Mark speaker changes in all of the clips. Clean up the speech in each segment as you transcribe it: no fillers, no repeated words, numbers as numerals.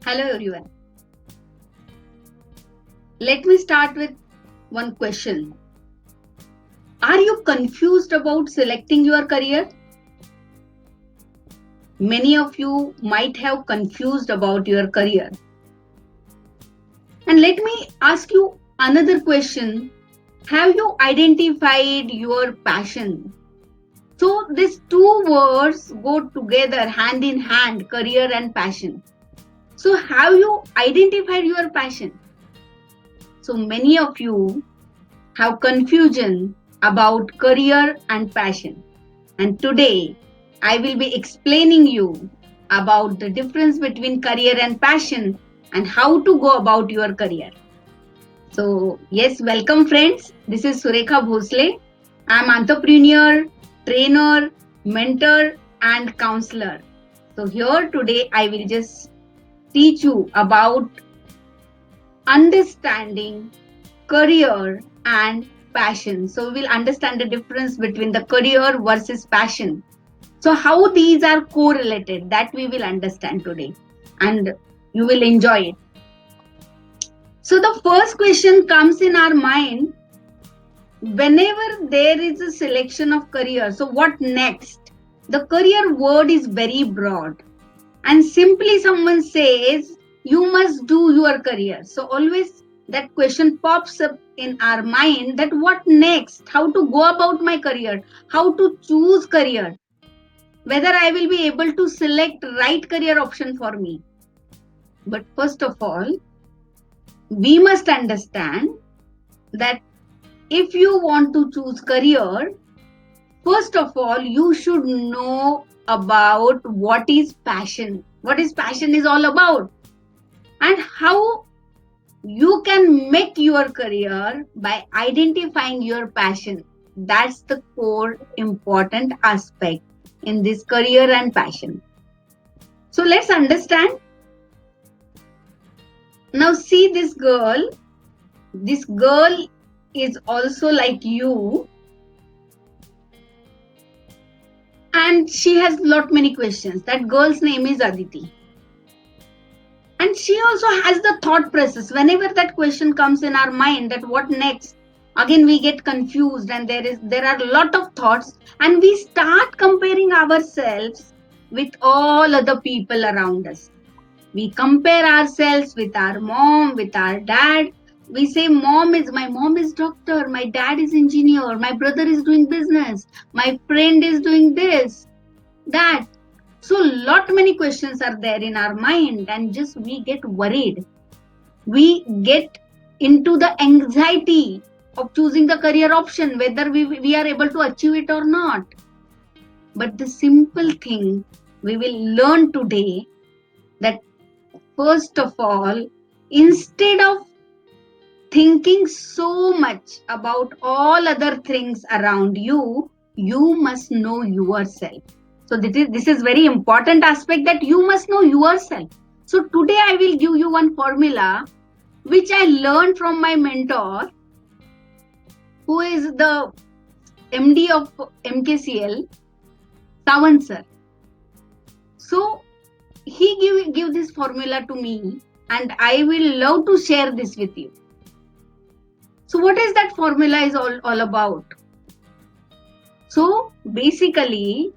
Speaker 1: Hello everyone. Let me start with one question. Are you confused about selecting your career? Many of you might have confused about your career. And let me ask you another question. Have you identified your passion? So these two words go together hand in hand, career and passion. So have you identified your passion? So many of you have confusion about career and passion. And today I will be explaining you about the difference between career and passion and how to go about your career. So yes, welcome friends. This is Surekha Bhosle. I am entrepreneur, trainer, mentor and counselor. So here today I will just teach you about understanding career and passion. So we will understand the difference between the career versus passion. So how these are correlated, that we will understand today and you will enjoy it. So the first question comes in our mind whenever there is a selection of career. So what next? The career word is very broad and simply someone says you must do your career. So always that question pops up in our mind that what next? How to go about my career? How to choose career? Whether I will be able to select right career option for me. But first of all, we must understand that if you want to choose career, first of all, you should know about what is passion. What is passion is all about and how you can make your career by identifying your passion. That's the core important aspect in this career and passion. So let's understand. Now see this girl. This girl is also like you and she has lot many questions. That girl's name is Aditi. And she also has the thought process. Whenever that question comes in our mind that what next? Again we get confused and there are a lot of thoughts and we start comparing ourselves with all other people around us. We compare ourselves with our mom, with our dad. We say my mom is doctor, my dad is engineer, my brother is doing business, my friend is doing this, that. So lot many questions are there in our mind and just we get worried. We get into the anxiety of choosing the career option, whether we are able to achieve it or not. But the simple thing we will learn today that first of all, instead of thinking so much about all other things around you, you must know yourself. So this is very important aspect that you must know yourself. So today I will give you one formula which I learned from my mentor, who is the MD of MKCL, Sawan sir. So he give this formula to me and I will love to share this with you. So what is that formula is all about? So basically,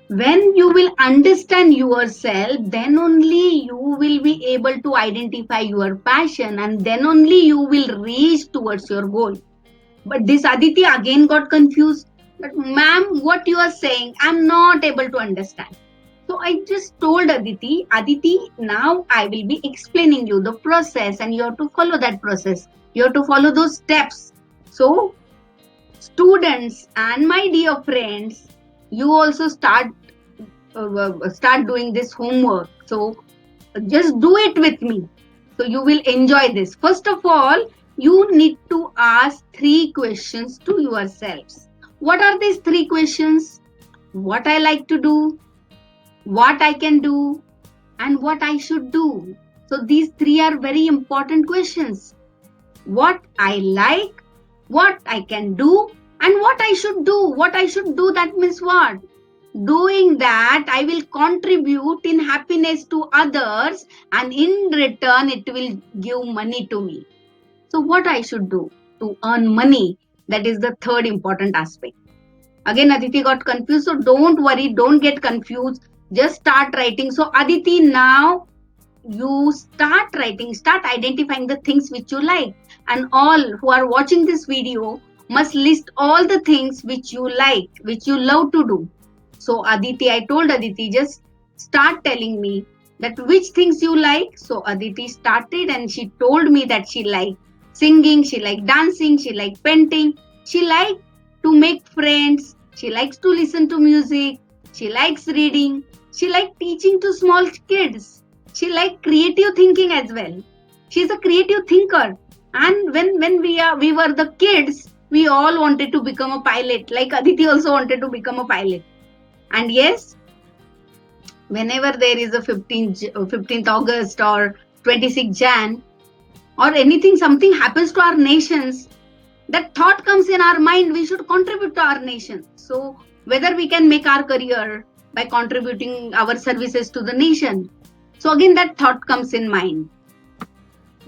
Speaker 1: when you will understand yourself, then only you will be able to identify your passion and then only you will reach towards your goal. But this Aditi again got confused. But ma'am, what you are saying, I'm not able to understand. So I just told Aditi, now I will be explaining you the process and you have to follow that process. You have to follow those steps. So students and my dear friends, you also start doing this homework. So just do it with me. So you will enjoy this. First of all, you need to ask 3 questions to yourselves. What are these 3 questions? What I like to do, what I can do, and what I should do. So these 3 are very important questions. What I like, what I can do, and what I should do. What I should do, that means what? Doing that, I will contribute in happiness to others, and in return, it will give money to me. So, what I should do to earn money? That is the third important aspect. Again, Aditi got confused. So, don't worry, don't get confused. Just start writing. So, Aditi, now you start writing, start identifying the things which you like. And all who are watching this video must list all the things which you like, which you love to do. So, Aditi, I told Aditi, just start telling me that which things you like. So, Aditi started and she told me that she liked singing, she liked dancing, she liked painting, she liked to make friends, she likes to listen to music, she likes reading, she likes teaching to small kids, she likes creative thinking as well. She's a creative thinker. And when we were the kids, we all wanted to become a pilot. Like Aditi also wanted to become a pilot. And yes, whenever there is a 15th August or 26th Jan or anything, something happens to our nations, that thought comes in our mind, we should contribute to our nation. So whether we can make our career by contributing our services to the nation. So again, that thought comes in mind.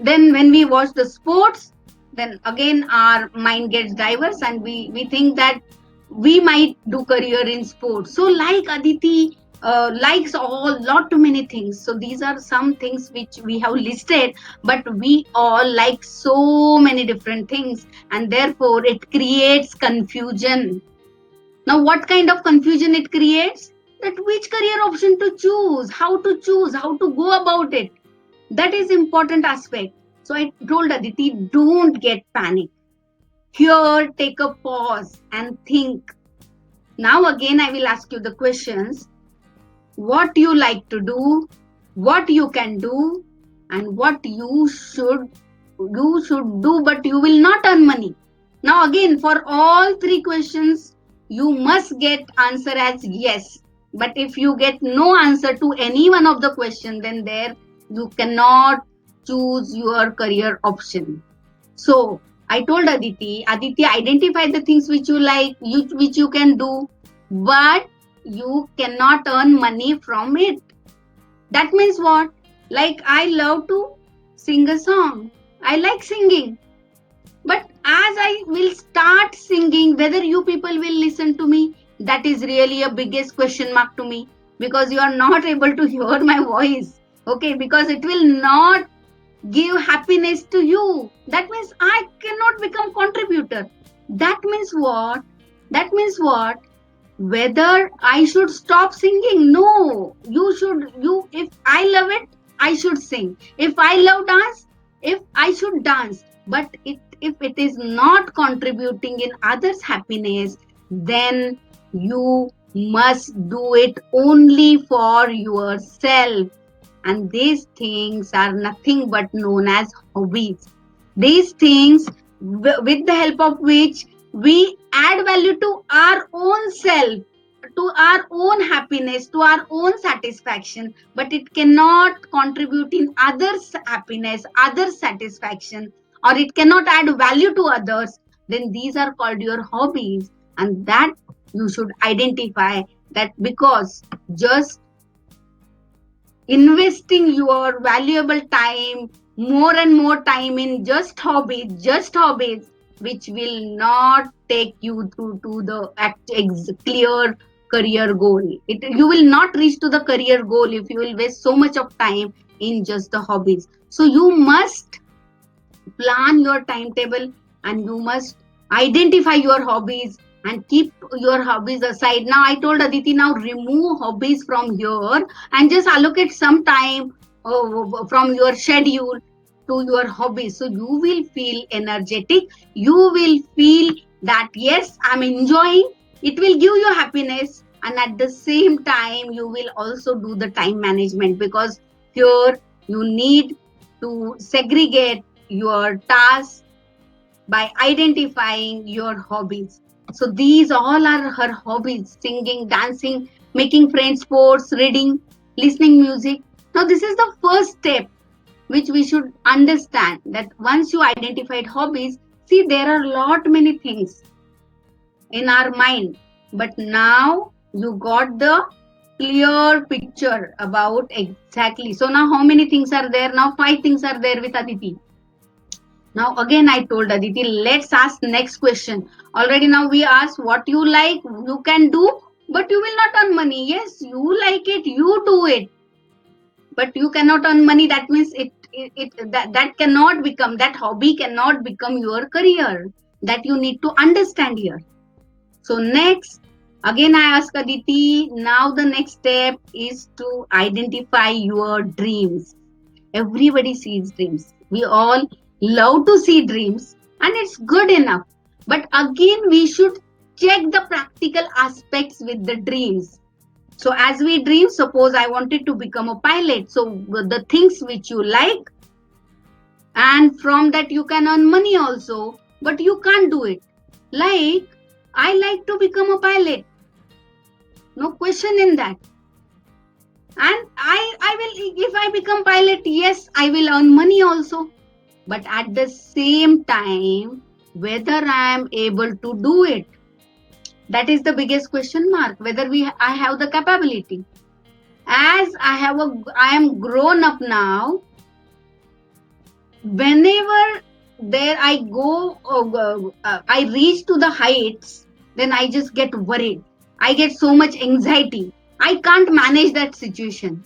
Speaker 1: Then when we watch the sports, then again our mind gets diverse and we think that we might do career in sports. So like Aditi likes all lot too many things. So these are some things which we have listed, but we all like so many different things, and therefore it creates confusion. Now what kind of confusion it creates? That which career option to choose, how to go about it. That is important aspect. So I told Aditi, don't get panic. Here, take a pause and think. Now again, I will ask you the questions. What you like to do, what you can do, and what you should do, but you will not earn money. Now again, for all three questions, you must get answer as yes. But if you get no answer to any one of the question, then there you cannot choose your career option. So I told Aditi, identify the things which you like, which you can do, but you cannot earn money from it. That means what? Like I love to sing a song. I like singing. But as I will start singing, whether you people will listen to me, that is really a biggest question mark to me, because you are not able to hear my voice. Okay, because it will not give happiness to you. That means I cannot become contributor. That means what? That means what? Whether I should stop singing? No, if I love it, I should sing. If I love dance, if I should dance. But if it is not contributing in others' happiness, then you must do it only for yourself. And these things are nothing but known as hobbies. These things, with the help of which we add value to our own self, to our own happiness, to our own satisfaction, but it cannot contribute in others' happiness, others' satisfaction, or it cannot add value to others, then these are called your hobbies. And that you should identify, that because just investing your valuable time, more and more time in just hobbies, which will not take you to the clear career goal. You will not reach to the career goal if you will waste so much of time in just the hobbies. So you must plan your timetable, and you must identify your hobbies and keep your hobbies aside. Now I told Aditi, now remove hobbies from here and just allocate some time from your schedule to your hobbies. So you will feel energetic. You will feel that yes, I'm enjoying. It will give you happiness, and at the same time you will also do the time management, because here you need to segregate your tasks by identifying your hobbies. So these all are her hobbies: singing, dancing, making friends, sports, reading, listening music. Now this is the first step which we should understand, that once you identified hobbies, see, there are lot many things in our mind, but now You got the clear picture about exactly. So now how many things are there? Now 5 things are there with Aditi. Now again I told Aditi, let's ask next question. Already now we asked what you like, you can do, but you will not earn money. Yes, you like it, you do it, but you cannot earn money. That means that cannot become, that hobby cannot become your career. That you need to understand here. So next, again I ask Aditi, now the next step is to identify your dreams. Everybody sees dreams. We all love to see dreams and it's good enough. But again, we should check the practical aspects with the dreams. So as we dream, suppose I wanted to become a pilot. So the things which you like, and from that you can earn money also, but you can't do it. Like, I like to become a pilot. No question in that. And I will, if I become pilot, yes, I will earn money also. But at the same time, whether I am able to do it, that is the biggest question mark. Whether I have the capability. As I am grown up now. Whenever there I go, I reach to the heights, then I just get worried. I get so much anxiety. I can't manage that situation.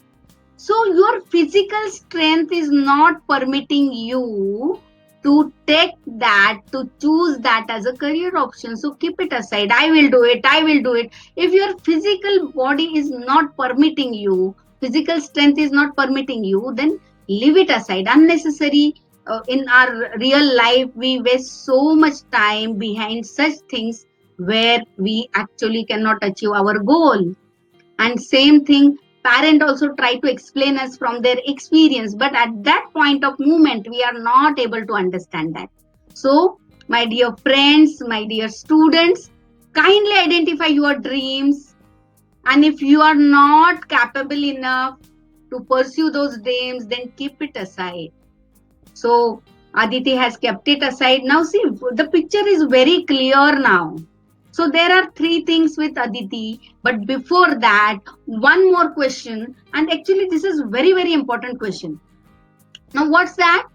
Speaker 1: So your physical strength is not permitting you to take that, to choose that as a career option. So keep it aside. I will do it. I will do it. If your physical body is not permitting you, physical strength is not permitting you, then leave it aside. Unnecessary. In our real life, we waste so much time behind such things where we actually cannot achieve our goal. And same thing, parent also try to explain us from their experience, but at that point of moment we are not able to understand that. So my dear friends, my dear students, kindly identify your dreams, and if you are not capable enough to pursue those dreams, then keep it aside. So Aditi has kept it aside. Now see, the picture is very clear now. So there are 3 things with Aditi, but before that, one more question. And actually, this is very, very important question. Now, what's that?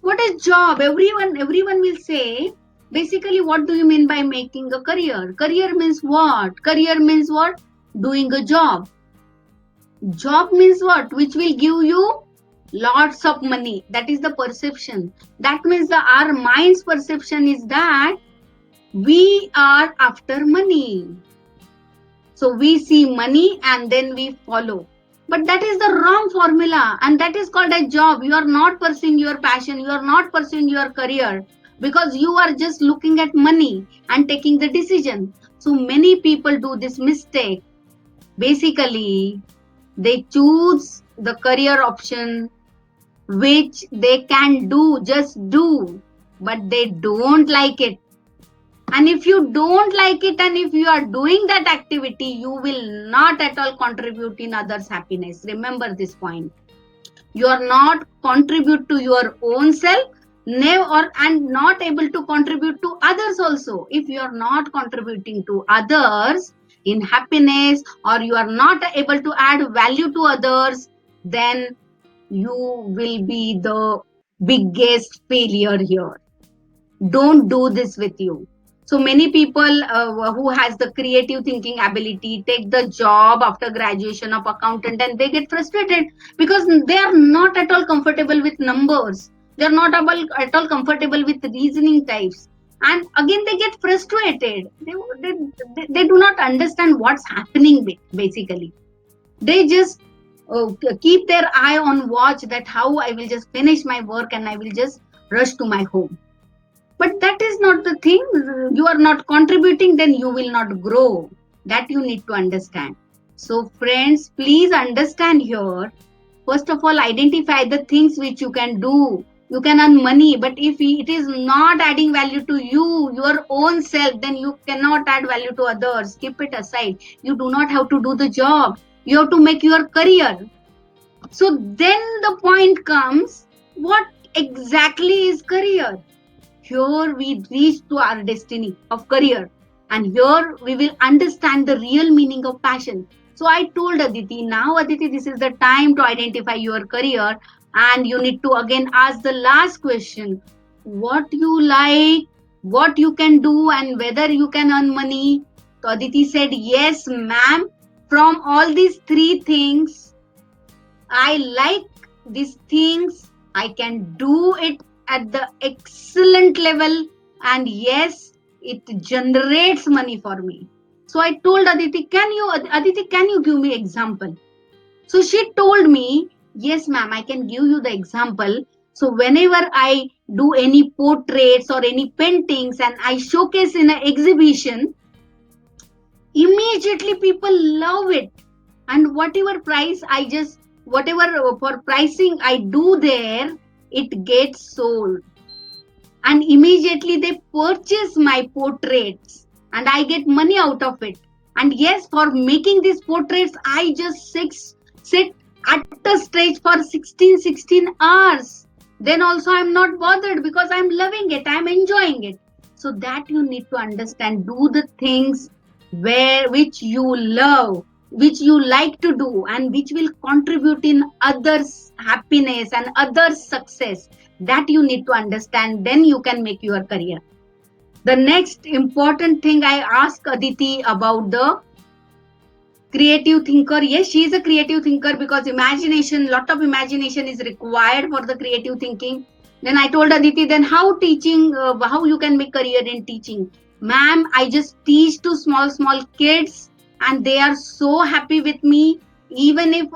Speaker 1: What is job? Everyone will say, basically, what do you mean by making a career? Career means what? Career means what? Doing a job. Job means what? Which will give you lots of money. That is the perception. That means our mind's perception is that we are after money. So we see money and then we follow. But that is the wrong formula, and that is called a job. You are not pursuing your passion, you are not pursuing your career, because you are just looking at money and taking the decision. So many people do this mistake. Basically, they choose the career option which they can do, just do, but they don't like it. And if you don't like it and if you are doing that activity, you will not at all contribute in others' happiness. Remember this point. You are not contribute to your own self, and not able to contribute to others also. If you are not contributing to others in happiness, or you are not able to add value to others, then you will be the biggest failure here. Don't do this with you. So many people who has the creative thinking ability take the job after graduation of accountant, and they get frustrated because they are not at all comfortable with numbers. They are not at all comfortable with reasoning types, and again they get frustrated. They do not understand what's happening basically. They just keep their eye on watch, that how I will just finish my work and I will just rush to my home. But that is not the thing. You are not contributing, then you will not grow. That you need to understand. So friends, please understand here. First of all, identify the things which you can do. You can earn money, but if it is not adding value to you, your own self, then you cannot add value to others. Keep it aside. You do not have to do the job. You have to make your career. So then the point comes, what exactly is career? Here we reach to our destiny of career. And here we will understand the real meaning of passion. So I told Aditi, now Aditi, this is the time to identify your career, and you need to again ask the last question: what you like, what you can do, and whether you can earn money. So Aditi said, yes, ma'am. From all these three things, I like these things. I can do it at the excellent level. And yes, it generates money for me. So I told Aditi, can you give me example? So she told me, yes, ma'am, I can give you the example. So whenever I do any portraits or any paintings and I showcase in an exhibition, immediately people love it. And whatever for pricing I do there, it gets sold, and immediately they purchase my portraits and I get money out of it. And yes, for making these portraits I just sit at the stage for 16 hours. Then also I'm not bothered because I'm loving it, I'm enjoying it. So that you need to understand, do the things which you love, which you like to do, and which will contribute in others happiness and others success. That you need to understand, then you can make your career. The next important thing I ask Aditi about the creative thinker. Yes, she is a creative thinker because lot of imagination is required for the creative thinking. Then I told Aditi, then how you can make career in teaching? Ma'am, I just teach to small kids and they are so happy with me. Even if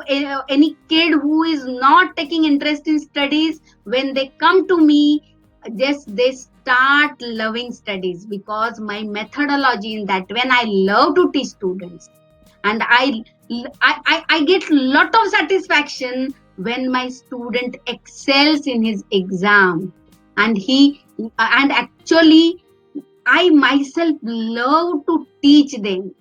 Speaker 1: any kid who is not taking interest in studies, when they come to me, just they start loving studies because my methodology in that, when I love to teach students, and I get lot of satisfaction when my student excels in his exam, and actually I myself love to teach them.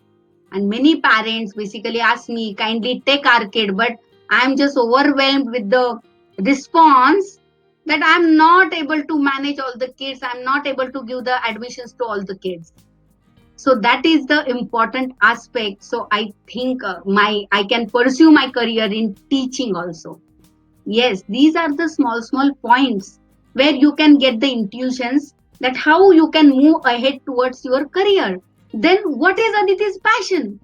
Speaker 1: And many parents basically ask me, kindly take our kid, but I'm just overwhelmed with the response that I'm not able to manage all the kids, I'm not able to give the admissions to all the kids. So that is the important aspect. So I think I can pursue my career in teaching also. Yes, these are the small points where you can get the intuitions that how you can move ahead towards your career. Then what is Aditi's passion?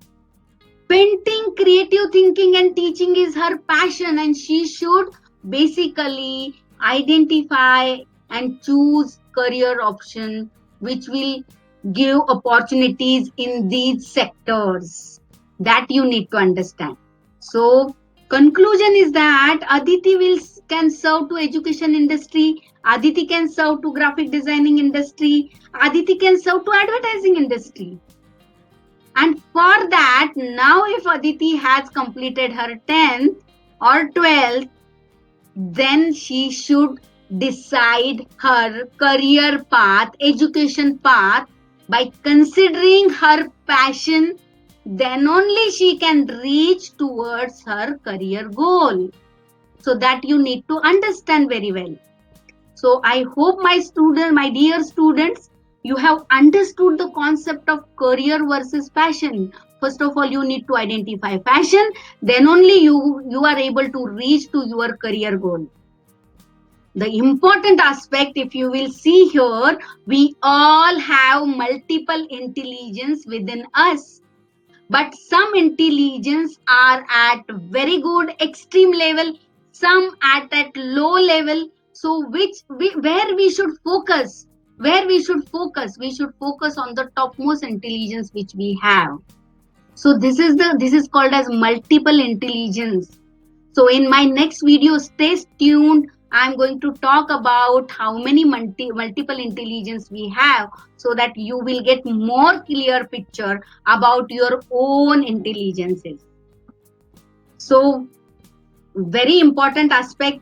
Speaker 1: Painting, creative thinking and teaching is her passion, and she should basically identify and choose career option which will give opportunities in these sectors. That you need to understand. So conclusion is that Aditi can serve to education industry, Aditi can serve to graphic designing industry, Aditi can serve to advertising industry. And for that, now if Aditi has completed her 10th or 12th, then she should decide her career path, education path by considering her passion. Then only she can reach towards her career goal. So that you need to understand very well. So I hope my dear students, you have understood the concept of career versus passion. First of all, you need to identify passion, then only you are able to reach to your career goal. The important aspect, if you will see here, we all have multiple intelligence within us. But some intelligence are at very good extreme level, some at that low level. So where we should focus? We should focus on the topmost intelligence which we have. So this is called as multiple intelligence. So in my next video, stay tuned. I'm going to talk about how many multiple intelligence we have, so that you will get more clear picture about your own intelligences. So very important aspect,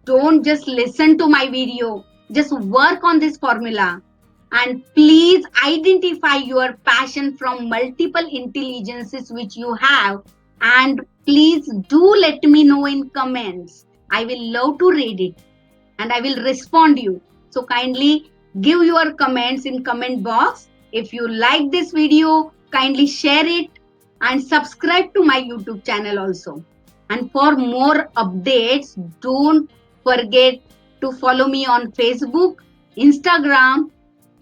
Speaker 1: don't just listen to my video, just work on this formula. And please identify your passion from multiple intelligences which you have, and please do let me know in comments. I will love to read it and I will respond you. So kindly give your comments in comment box, If you like this video, kindly share it and subscribe to my YouTube channel also. And for more updates, don't forget to follow me on Facebook, Instagram,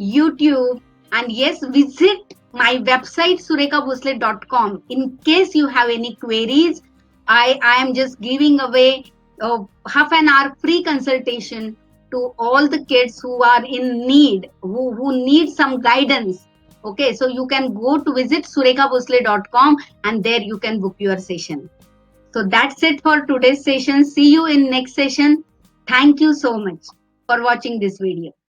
Speaker 1: YouTube, and yes, visit my website surekhabhosle.com. In case you have any queries, I am just giving away half an hour free consultation to all the kids who are in need, who need some guidance. Okay, so you can go to visit surekhabhosle.com and there you can book your session. So that's it for today's session. See you in next session. Thank you so much for watching this video.